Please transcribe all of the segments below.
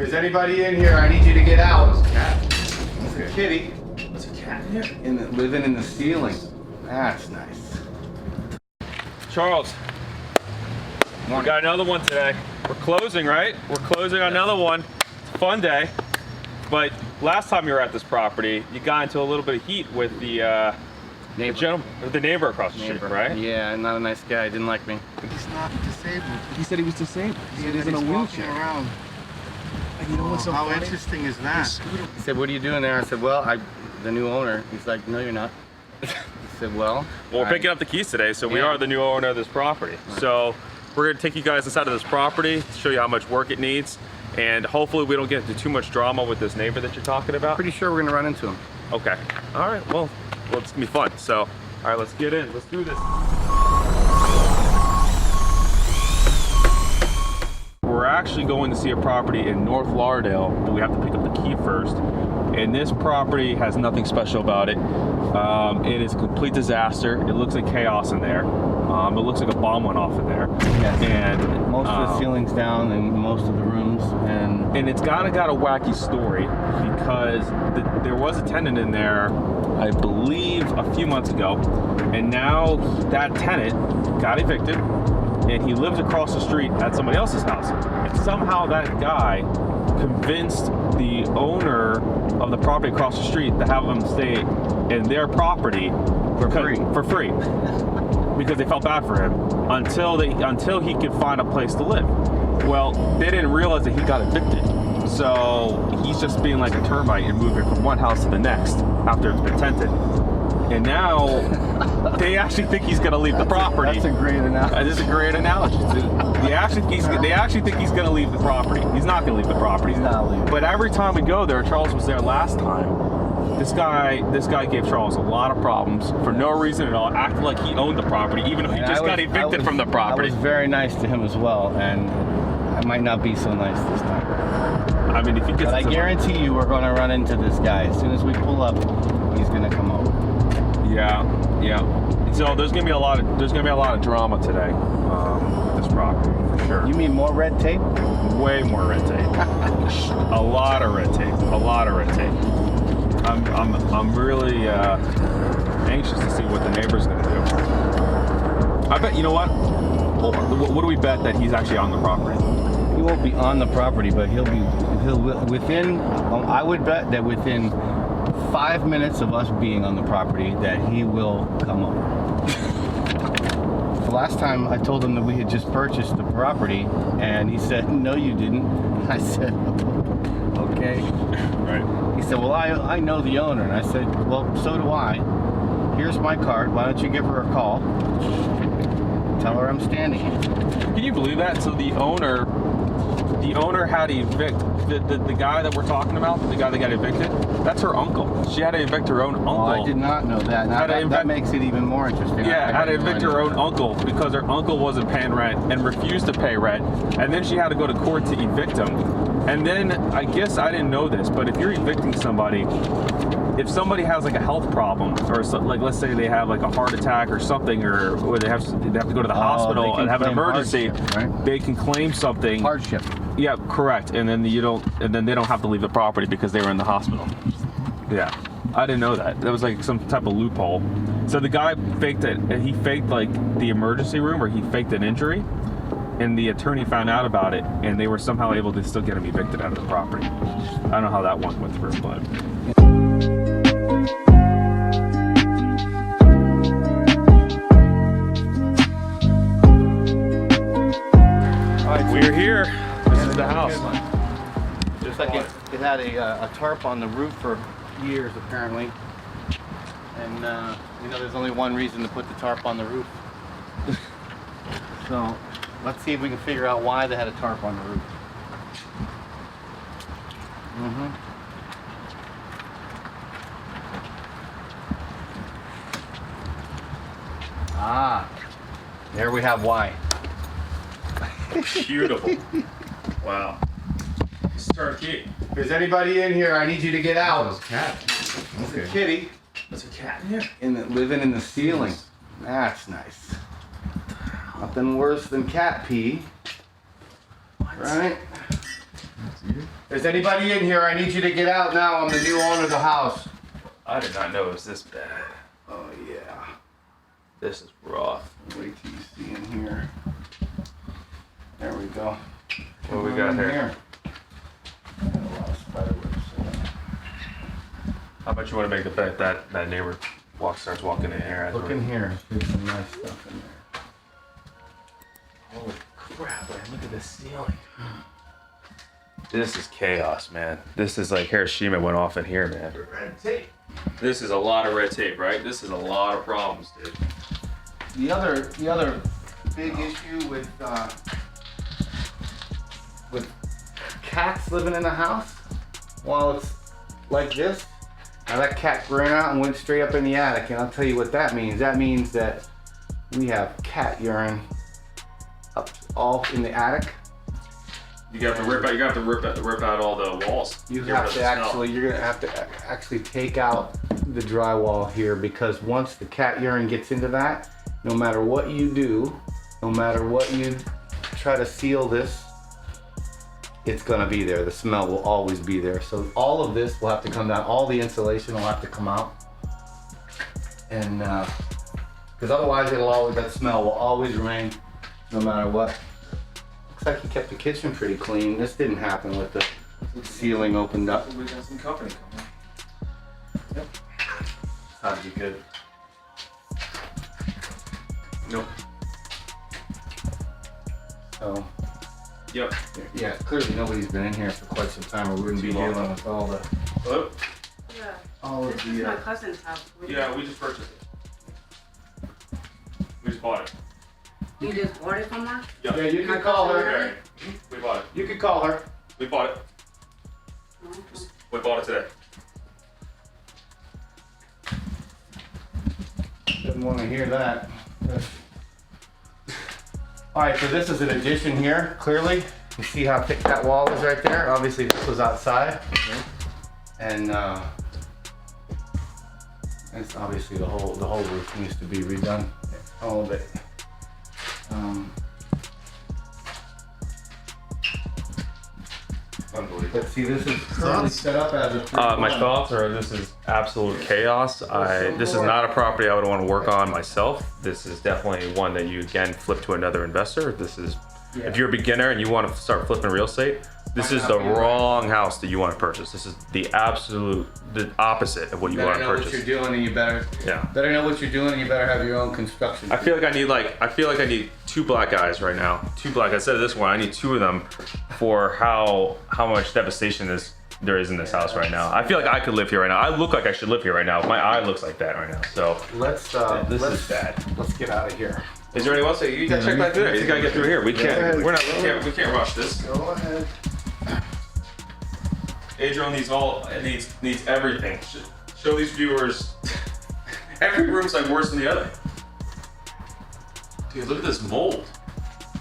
there's anybody in here, I need you to get out. There's a cat. There's a kitty. There's a cat in here. Living in the ceiling. That's nice. Charles, we got another one today. We're closing, right? We're closing on another one. It's a fun day. But last time you were at this property, you got into a little bit of heat with the neighbor across the street, right? Yeah, not a nice guy. Didn't like me. He's not disabled. He said he was disabled. He said he's in a wheelchair. Around. You know what's so How funny? interesting is that? He said, "What are you doing there?" I said, "Well, the new owner." He's like, "No, you're not." I said, "Well, we're picking up the keys today, so we are the new owner of this property. So we're going to take you guys inside of this property, show you how much work it needs, and hopefully we don't get into too much drama with this neighbor that you're talking about." Pretty sure we're gonna run into him. Okay. All right. Well, it's gonna be fun. So, all right, let's get in. Let's do this. We're actually going to see a property in North Lauderdale, but we have to pick up the key first. And this property has nothing special about it. It is a complete disaster. It looks like chaos in there. It looks like a bomb went off in there. Yes. And Most of the ceiling's down in most of the rooms, and it's got a wacky story because there was a tenant in there, I believe, a few months ago, and now that tenant got evicted, and he lives across the street at somebody else's house. And somehow that guy convinced the owner of the property across the street to have him stay in their property for free. Because they felt bad for him until he could find a place to live. Well, they didn't realize that he got evicted. So he's just being like a termite and moving from one house to the next after it's been tented. And now they actually think he's going to leave the property. That's a great analogy. That is a great analogy. They actually think he's going to leave the property. He's not going to leave the property. He's not leaving. But every time we go there, Charles was there last time. This guy gave Charles a lot of problems for no reason at all, acting like he owned the property, even though he just got evicted from the property. I was very nice to him as well, and I might not be so nice this time. I mean, if he gets, but I guarantee you, we're going to run into this guy as soon as we pull up. He's going to come over. Yeah. So there's going to be a lot of drama today with this property for sure. You mean more red tape? Way more red tape. A lot of red tape. I'm really anxious to see what the neighbor's going to do. I bet, you know what do we bet that he's actually on the property? He won't be on the property, but he'll within. I would bet that within 5 minutes of us being on the property, that he will come over. The last time I told him that we had just purchased the property, and he said, "No, you didn't." I said, "Okay." Right. He said, "Well, I know the owner." And I said, "Well, so do I. Here's my card. Why don't you give her a call? Tell her I'm standing here." Can you believe that? So the owner had to evict the guy that we're talking about, the guy that got evicted. That's her uncle. She had to evict her own uncle. Oh, I did not know that. Now, that makes it even more interesting. Yeah, had to evict her own uncle because her uncle wasn't paying rent and refused to pay rent, and then she had to go to court to evict him. And then I guess I didn't know this, but if you're evicting somebody, if somebody has like a health problem, or like let's say they have like a heart attack or something, or they have to go to the hospital and have an emergency, right? They can claim something. Hardship. Yeah, correct. And then they don't have to leave the property because they were in the hospital. Yeah, I didn't know that. That was like some type of loophole. So the guy faked it. He faked like the emergency room, or he faked an injury. And the attorney found out about it, and they were somehow able to still get him evicted out of the property. I don't know how that one went through, but. We're here. This is the house. Just like it had a tarp on the roof for years, apparently. And there's only one reason to put the tarp on the roof. So let's see if we can figure out why they had a tarp on the roof. Ah, there we have why. Beautiful. Wow. This is turnkey. If there's anybody in here, I need you to get out. There's a cat. There's a kitty. There's a cat in here. Living in the ceiling. That's nice. Nothing worse than cat pee. What? Right? Is anybody in here? I need you to get out now. I'm the new owner of the house. I did not know it was this bad. Oh yeah. This is rough. Wait till you see in here. There we go. What we got here? Got a lot of spider webs in it. How about you want to make the bet that neighbor starts walking in here? Look in here. There's some nice stuff in there. Holy crap, man. Look at the ceiling. This is chaos, man. This is like Hiroshima went off in here, man. Red tape. This is a lot of red tape, right? This is a lot of problems, dude. The other big issue with cats living in the house while it's like this. Now that cat ran out and went straight up in the attic, and I'll tell you what that means. That means that we have cat urine up all in the attic. You have to rip out all the walls. You're gonna have to actually take out the drywall here, because once the cat urine gets into that, no matter what you do, no matter what you try to seal this, it's gonna be there. The smell will always be there. So all of this will have to come down. All the insulation will have to come out, and because otherwise that smell will always remain, no matter what. Looks like he kept the kitchen pretty clean. This didn't happen with the ceiling opened up. We got some company coming. Yep. That'd be good. Nope. So. Yep. Yeah, clearly nobody's been in here for quite some time, or we wouldn't be dealing with all the. Hello? Yeah. All of This the. is my cousin's house. Yeah, we just purchased it. We just bought it. You just bought it from her? Yeah. Yeah, you can call her. Okay. We bought it. You can call her. We bought it. We bought it today. Didn't want to hear that. All right, so this is an addition here. Clearly, you see how thick that wall is right there. Obviously, this was outside, and it's obviously the whole roof needs to be redone, all of it. Unbelievable. But see, this is currently set up as a 3-1. My thoughts are this is absolute chaos. This is not a property I would want to work on myself. This is definitely one that you again flip to another investor. This is if you're a beginner and you want to start flipping real estate, this is the wrong house that you want to purchase. This is the opposite of what you want to purchase. Better know what you're doing, and you better know what you're doing, and you better have your own construction. I feel like I need two black guys right now. Two black. I said this one. I need two of them for how much devastation there is in this house right now. I feel like I could live here right now. I look like I should live here right now. My eye looks like that right now. So Let's is bad. Let's get out of here. Is there anyone else? You gotta check back through there. You gotta get through here. We can't. We can't rush this. Go ahead. Adriel needs everything. Show these viewers. Every room's like worse than the other. Dude, look at this mold.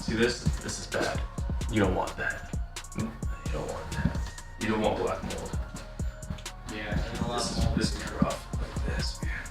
See this? This is bad. You don't want that. You don't want that. You don't want black mold. Yeah, This is rough. Like this, man.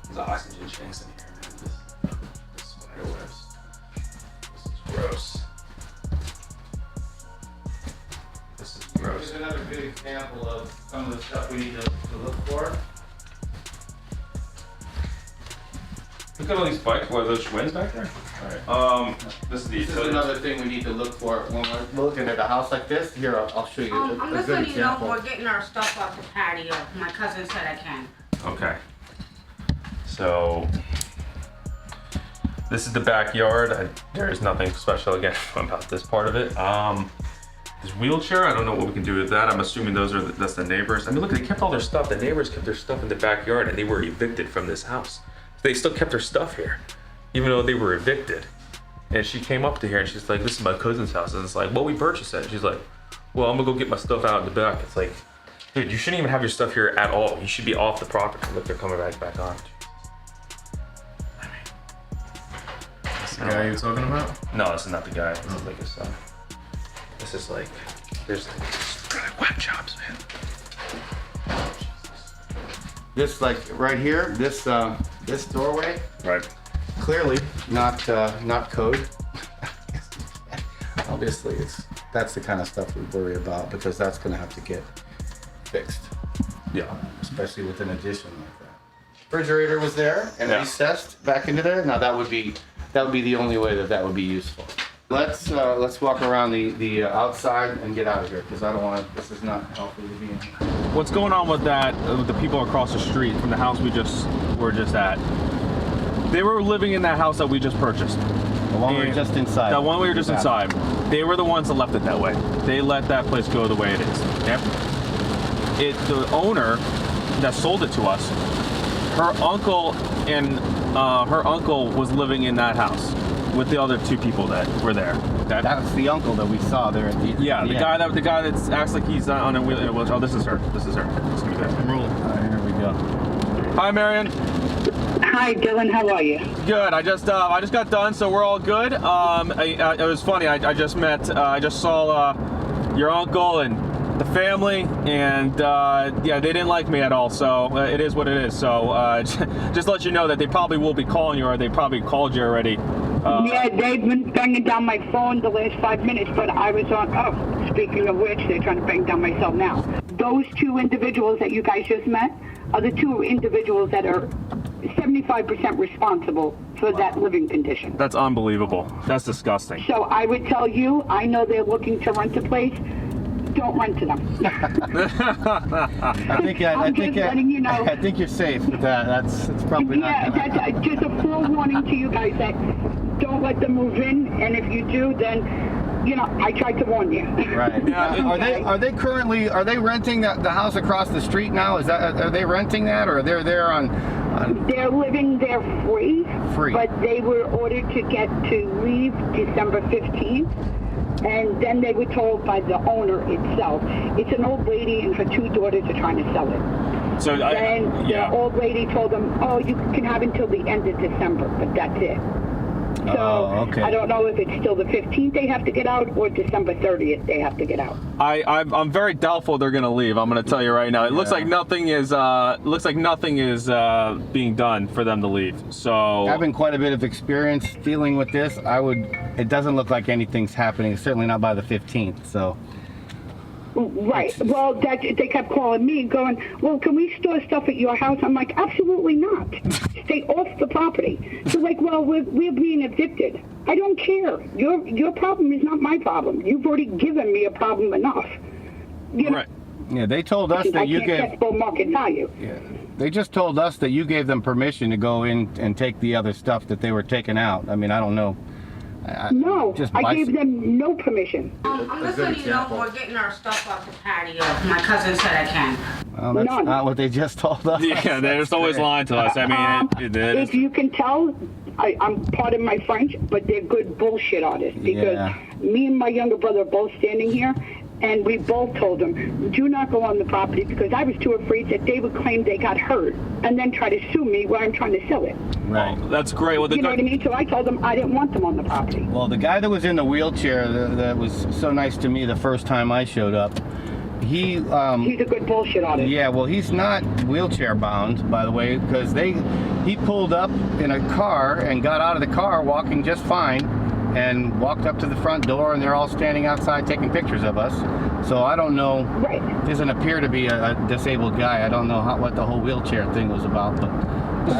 There's oxygen tanks in here, man. This spider webs. This is gross. This is gross. Here's another good example of some of the stuff we need to look for. Look at all these bikes. What are those Schwinn's back there? Alright. This is the This is another thing we need to look for when we're looking at a house like this. Here, I'll show you I'm a just good letting you know example. we're getting our stuff off the patio. My cousin said I can. Okay. So this is the backyard. There is nothing special again about this part of it. This wheelchair, I don't know what we can do with that. I'm assuming that's the neighbors. I mean, look, they kept all their stuff. The neighbors kept their stuff in the backyard, and they were evicted from this house. They still kept their stuff here, even though they were evicted. And she came up to here and she's like, "This is my cousin's house." And it's like, "Well, we purchased it." She's like, "Well, I'm gonna go get my stuff out in the back." It's like, dude, you shouldn't even have your stuff here at all. You should be off the property. Look, they're coming back on. That's the guy you're talking about? No, this is not the guy. This is like his son. This is like, there's like whack jobs, man. This, like right here, this doorway, Right. clearly not code. Obviously, it's That's the kind of stuff we worry about because that's going to have to get fixed, Yeah. especially with an addition like that. Refrigerator was there and Yeah. recessed back into there. Now that would be the only way that would be useful. Let's walk around the outside and get out of here because I don't want. This is not healthy to be in. What's going on with that? With the people across the street from the house we were just at. They were living in that house that we just purchased. The one we were just inside. The one we were just inside. They were the ones that left it that way. They let that place go the way it is. Yep. The owner that sold it to us, her uncle was living in that house with the other two people that were there. That's the uncle that we saw there at the Yeah, the end. guy that acts like he's on a wheel. Oh, this is her. This is her. This is good. All right, here we go. Hi, Marion. Hi, Dylan. How are you? Good. I just got done, so we're all good. It was funny. I just saw your uncle and the family, and yeah, they didn't like me at all. So it is what it is. So just let you know that they probably will be calling you, or they probably called you already. Yeah, they've been banging down my phone the last 5 minutes, but I was on. Oh, speaking of which, they're trying to bang down my cell now. Those two individuals that you guys just met are the two individuals that are 75% responsible for that living condition. That's unbelievable. That's disgusting. So I would tell you, I know they're looking to rent a place. Don't rent to them. I think letting you know. I think you're safe with that. That's probably Yeah, not. that's just a forewarning to you guys that don't let them move in, and if you do, then, you know, I tried to warn you. Right. Yeah, Are they currently renting the house across the street now? Are they renting that, or they're there on? They're living there free. Free. But they were ordered to leave December 15th. And then they were told by the owner itself. It's an old lady and her two daughters are trying to sell it. So And the old lady told them, oh, you can have until the end of December, but that's it. So okay. I don't know if it's still the 15th they have to get out or December 30th they have to get out. I'm very doubtful they're gonna leave. I'm gonna tell you right now. It looks like nothing is being done for them to leave. So Having quite a bit of experience dealing with this, it doesn't look like anything's happening. Certainly not by the 15th. So. Right. Well, they kept calling me going, well, can we store stuff at your house? I'm like, absolutely not. Stay off the property. They're like, well, we're being evicted. I don't care. Your problem is not my problem. You've already given me a problem enough. You know, right. Yeah, they told us that you I can't gave. get full market value. Yeah, they just told us that you gave them permission to go in and take the other stuff that they were taking out. I mean, I don't know. No, just I gave them no permission. I'm just letting you know we're getting our stuff off the patio. My cousin said I can. Well, that's None. not what they just told us. Yeah, they're just always lying to us. I mean, If you can tell, I'm pardon my French, but they're good bullshit artists because me and my younger brother are both standing here. And we both told them, do not go on the property because I was too afraid that they would claim they got hurt and then try to sue me where I'm trying to sell it. Right. that's great. Well, You know what I mean? So I told them I didn't want them on the property. Well, the guy that was in the wheelchair that was so nice to me the first time I showed up, he He's a good bullshit artist. yeah, well, he's not wheelchair bound, by the way, because he pulled up in a car and got out of the car walking just fine and walked up to the front door, and they're all standing outside taking pictures of us. So I don't know. Right. Doesn't appear to be a disabled guy. I don't know what the whole wheelchair thing was about, but.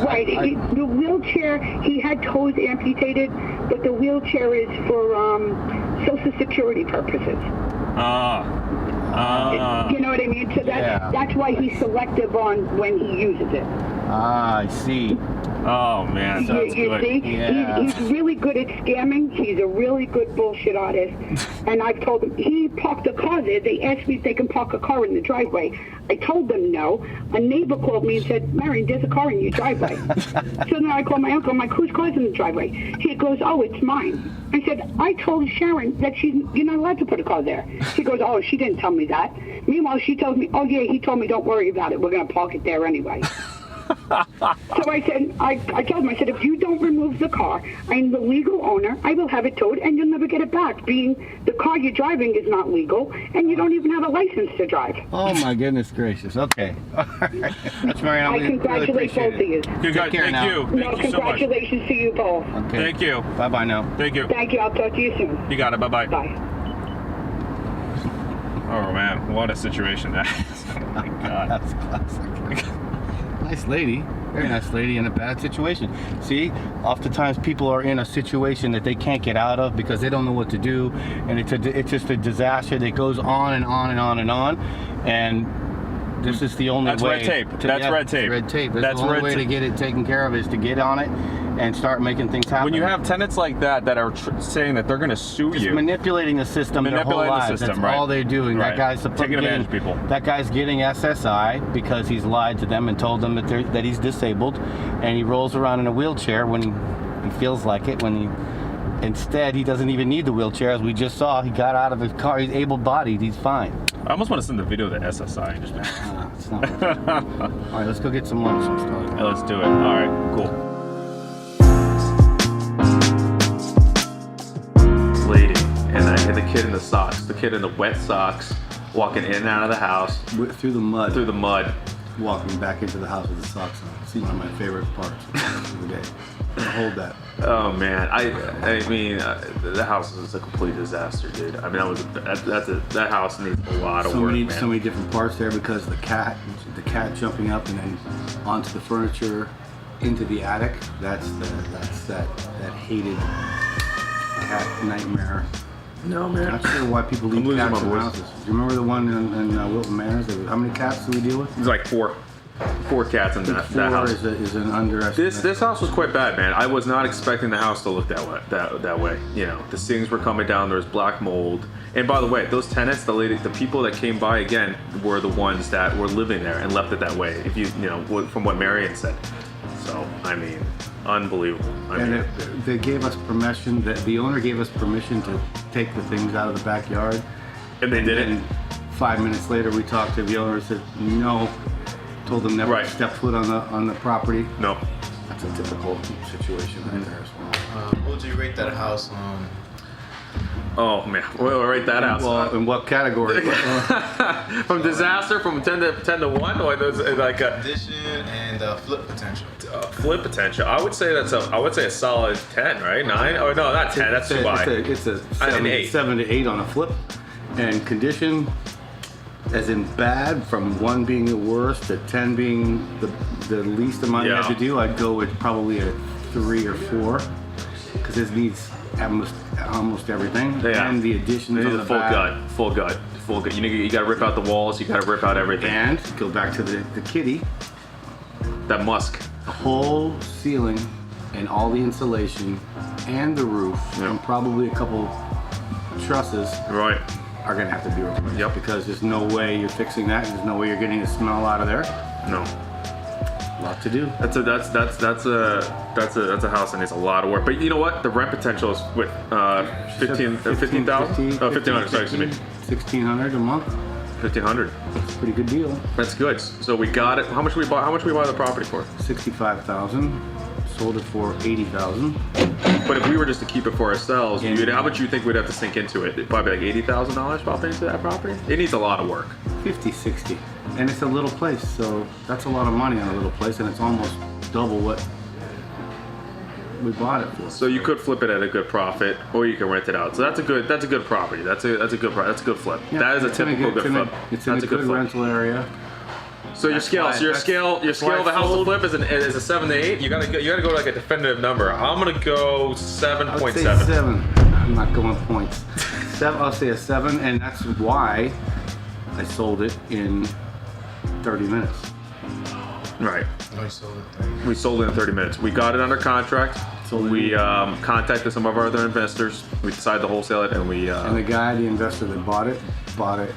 Right. The wheelchair, he had toes amputated, but the wheelchair is for Social Security purposes. You know what I mean? So that's why he's selective on when he uses it. I see. Oh man, You see? Yeah. He's really good at scamming. He's a really good bullshit artist. And I've told him, he parked a car there. They asked me if they can park a car in the driveway. I told them no. A neighbor called me and said, Marion, there's a car in your driveway. So then I called my uncle. I'm like, whose car's in the driveway? He goes, oh, it's mine. I said, I told Sharon that you're not allowed to put a car there. She goes, oh, she didn't tell me that. Meanwhile, she tells me, oh, yeah, he told me don't worry about it. We're going to park it there anyway. So I said, I told him, I said, if you don't remove the car, I'm the legal owner, I will have it towed, and you'll never get it back, being the car you're driving is not legal, and you don't even have a license to drive. Oh my goodness gracious. Okay. All right. That's Marianne. I congratulate both of you. Good guy. care Thank now. you. No, Thank you so much. congratulations to you both. Okay. Thank you. Bye bye now. Thank you. Thank you. I'll talk to you soon. You got it. Bye bye. Bye. Oh man, what a situation that is. Oh my god. That's classic. Nice lady, very nice lady in a bad situation. See, oftentimes people are in a situation that they can't get out of because they don't know what to do, and it's just a disaster that goes on and on and on and on. And this is the only That's way. red tape. That's red tape. Red tape. That's the only red way to tape. get it taken care of is to get on it and start making things happen. When you have tenants like that are saying that they're going to sue Just you, manipulating the system their whole Manipulating the lives. system, That's right. all they're doing. Right. That guy's Taking advantage of people. That guy's getting SSI because he's lied to them and told them that he's disabled, and he rolls around in a wheelchair when he feels like it. Instead, he doesn't even need the wheelchair, as we just saw. He got out of his car. He's able-bodied. He's fine. I almost want to send the video to SSI and just. It's not worth it. All right, let's go get some lunch. Yeah, let's do it. All right, cool. Lady, and I had the kid in the socks, the kid in the wet socks, walking in and out of the house Through the mud. through the mud. Walking back into the house with the socks on. It's one of my favorite parts of the day. Hold that. Oh man, I mean, the house is a complete disaster, dude. I mean, that house needs a lot of work, man. So many different parts there because the cat jumping up and then onto the furniture, into the attic. That's that hated cat nightmare. No, man. I'm not sure why people leave losing cats my in voice. houses. Do you remember the one in Wilton Manors? How many cats do we deal with? There's like four cats in that house. Is an underestimate. This house was quite bad, man. I was not expecting the house to look that way. You know, the things were coming down. There was black mold. And by the way, those tenants, the people that came by again, were the ones that were living there and left it that way. If you know, from what Marion said. So I mean, unbelievable. They gave us permission. The owner gave us permission to take the things out of the backyard. And they did it. And 5 minutes later, we talked to the owner and said no. Told them never to step foot on the property. No. That's a typical situation right there as well. What would you rate that house on? Oh man, we'll rate that house. Well, in what category? From disaster, from 10 to 1, or there's like a Condition and flip potential. flip potential. I would say a solid 10, right? 9? Oh no, not 10. That's too high. It's a An 8. 7 to 8 on a flip, and condition, as in bad, from 1 being the worst to 10 being the least amount you have to do. I'd go with probably a 3 or 4, because it needs almost everything. Yeah. And the additions on the full back. full gut. You got to rip out the walls. You got to rip out everything. And go back to the kitty. That musk. The whole ceiling and all the insulation and the roof and probably a couple trusses Right. are gonna have to be replaced. Yep. Because there's no way you're fixing that. There's no way you're getting the smell out of there. No. A lot to do. That's a house that needs a lot of work. But you know what? The rent potential is with 15,000. Oh, 1,500. Sorry, excuse me. 1,600 a month. 1,500. That's a pretty good deal. That's good. So we got it. How much we buy the property for? 65,000. Sold it for 80,000. But if we were just to keep it for ourselves, how much you think we'd have to sink into it? Probably like $80,000 probably into that property. It needs a lot of work. 50, 60. And it's a little place, so that's a lot of money on a little place, and it's almost double what we bought it for. So you could flip it at a good profit, or you can rent it out. So that's a good property. That's a good flip. Yeah, That is a it's in typical good flip. It's in a good rental area. So your scale, why- so your that's- scale that's of why the I house sold. flip is a 7 to 8. You gotta go like a definitive number. I'm gonna go I would say 7.7. 7. I'm not going points. 7. I'll say a 7, and that's why I sold it in 30 minutes. Right. Oh, you sold it. We sold it in 30 minutes. We got it under contract. We contacted some of our other investors. We decided to wholesale it, and we. And the guy, the investor that bought it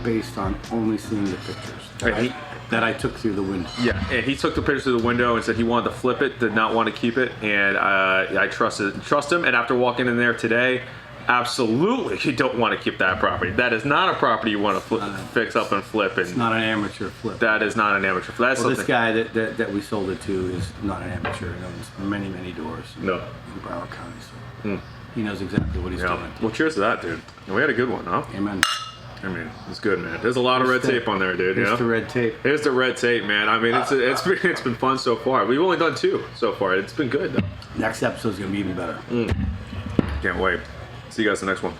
based on only seeing the pictures that I took through the window. Yeah, and he took the pictures through the window and said he wanted to flip it, did not want to keep it, and I trust him. And after walking in there today, absolutely, you don't want to keep that property. That is not a property you want to fix up and flip. And It's not an amateur flip. that is not an amateur flip. That's Well, this something. guy that we sold it to is not an amateur. He knows many, many doors No. in Broward County. So he knows exactly what he's Yeah. doing. Well, cheers to that, dude. We had a good one, huh? Amen. I mean, it's good, man. There's a lot of red tape on there, dude. Here's the red tape. Here's the red tape, man. I mean, it's been fun so far. We've only done 2 so far. It's been good, though. Next episode's gonna be even better. Can't wait. See you guys in the next one.